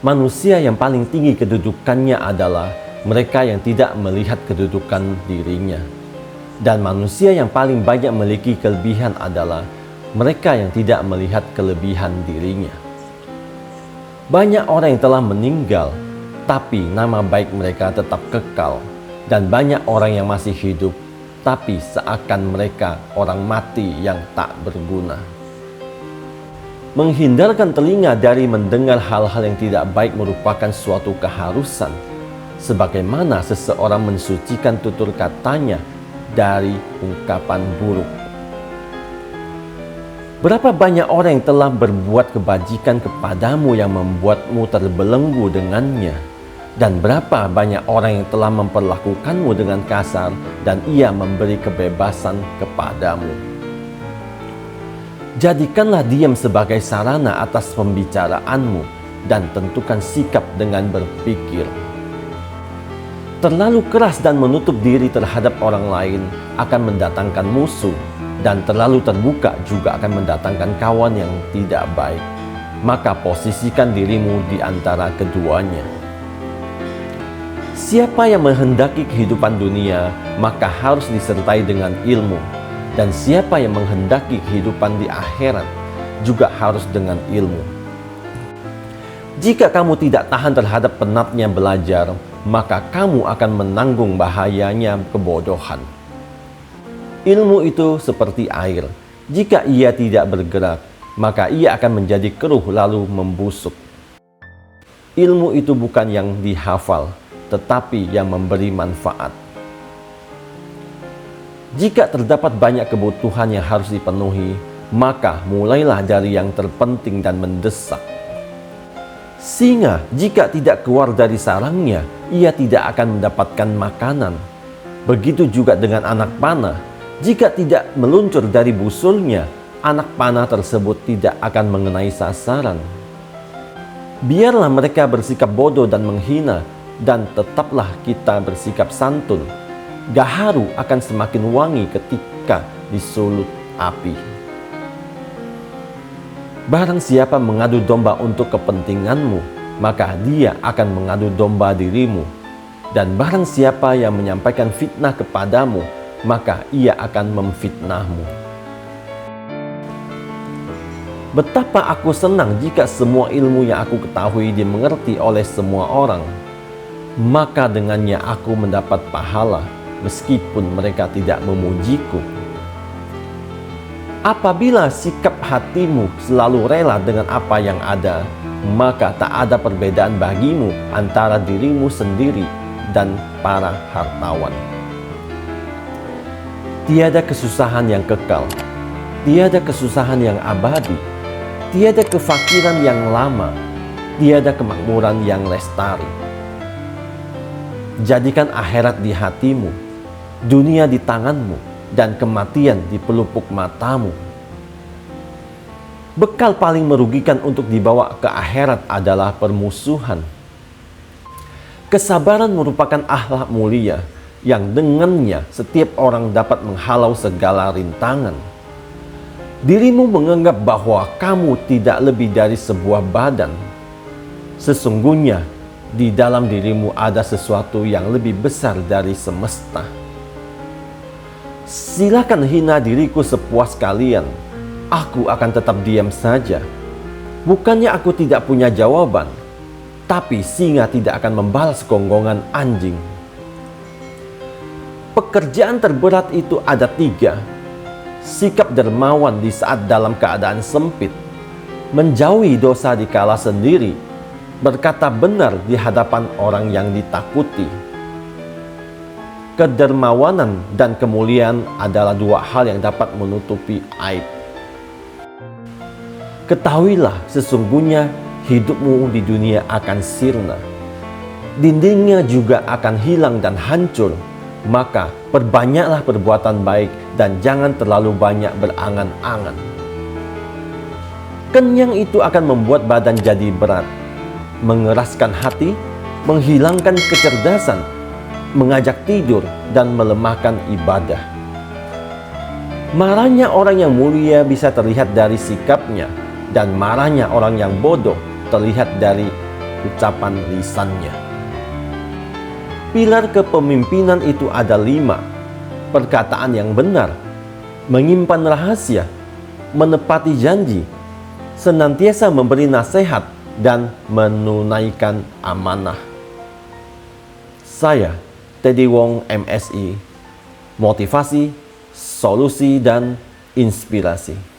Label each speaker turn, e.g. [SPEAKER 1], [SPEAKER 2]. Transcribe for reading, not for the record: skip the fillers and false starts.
[SPEAKER 1] Manusia yang paling tinggi kedudukannya adalah mereka yang tidak melihat kedudukan dirinya. Dan manusia yang paling banyak memiliki kelebihan adalah mereka yang tidak melihat kelebihan dirinya. Banyak orang yang telah meninggal, tapi nama baik mereka tetap kekal. Dan banyak orang yang masih hidup, tapi seakan mereka orang mati yang tak berguna. Menghindarkan telinga dari mendengar hal-hal yang tidak baik merupakan suatu keharusan, sebagaimana seseorang mensucikan tutur katanya dari ungkapan buruk. Berapa banyak orang yang telah berbuat kebajikan kepadamu yang membuatmu terbelenggu dengannya, dan berapa banyak orang yang telah memperlakukanmu dengan kasar dan ia memberi kebebasan kepadamu. Jadikanlah diam sebagai sarana atas pembicaraanmu dan tentukan sikap dengan berpikir. Terlalu keras dan menutup diri terhadap orang lain akan mendatangkan musuh, dan terlalu terbuka juga akan mendatangkan kawan yang tidak baik. Maka posisikan dirimu di antara keduanya. Siapa yang menghendaki kehidupan dunia, maka harus disertai dengan ilmu. Dan siapa yang menghendaki kehidupan di akhirat juga harus dengan ilmu. Jika kamu tidak tahan terhadap penatnya belajar, maka kamu akan menanggung bahayanya kebodohan. Ilmu itu seperti air. Jika ia tidak bergerak, maka ia akan menjadi keruh lalu membusuk. Ilmu itu bukan yang dihafal, tetapi yang memberi manfaat. Jika terdapat banyak kebutuhan yang harus dipenuhi, maka mulailah dari yang terpenting dan mendesak. Singa jika tidak keluar dari sarangnya, ia tidak akan mendapatkan makanan. Begitu juga dengan anak panah, jika tidak meluncur dari busulnya, anak panah tersebut tidak akan mengenai sasaran. Biarlah mereka bersikap bodoh dan menghina, dan tetaplah kita bersikap santun. Gaharu akan semakin wangi ketika disulut api. Barang siapa mengadu domba untuk kepentinganmu, maka dia akan mengadu domba dirimu. Dan barang siapa yang menyampaikan fitnah kepadamu, maka ia akan memfitnahmu. Betapa aku senang jika semua ilmu yang aku ketahui dimengerti oleh semua orang. Maka dengannya aku mendapat pahala, meskipun mereka tidak memujiku. Apabila sikap hatimu selalu rela dengan apa yang ada, maka tak ada perbedaan bagimu antara dirimu sendiri dan para hartawan. Tiada kesusahan yang kekal, tiada kesusahan yang abadi, tiada kefakiran yang lama, tiada kemakmuran yang lestari. Jadikan akhirat di hatimu, dunia di tanganmu, dan kematian di pelupuk matamu. Bekal paling merugikan untuk dibawa ke akhirat adalah permusuhan. Kesabaran merupakan akhlak mulia yang dengannya setiap orang dapat menghalau segala rintangan. Dirimu menganggap bahwa kamu tidak lebih dari sebuah badan. Sesungguhnya di dalam dirimu ada sesuatu yang lebih besar dari semesta. Silakan hina diriku sepuas kalian. Aku akan tetap diam saja. Bukannya aku tidak punya jawaban, tapi singa tidak akan membalas gonggongan anjing. Pekerjaan terberat itu ada 3. Sikap dermawan di saat dalam keadaan sempit, menjauhi dosa dikala sendiri, berkata benar di hadapan orang yang ditakuti. Kedermawanan dan kemuliaan adalah 2 hal yang dapat menutupi aib. Ketahuilah, sesungguhnya hidupmu di dunia akan sirna. Dindingnya juga akan hilang dan hancur. Maka perbanyaklah perbuatan baik dan jangan terlalu banyak berangan-angan. Kenyang itu akan membuat badan jadi berat, mengeraskan hati, menghilangkan kecerdasan, mengajak tidur, dan melemahkan ibadah. Marahnya orang yang mulia bisa terlihat dari sikapnya, dan marahnya orang yang bodoh terlihat dari ucapan lisannya. Pilar kepemimpinan itu ada 5. Perkataan yang benar, menyimpan rahasia, menepati janji, senantiasa memberi nasihat, dan menunaikan amanah. Saya, Teddy Wong, MSI, Motivasi, Solusi, dan Inspirasi.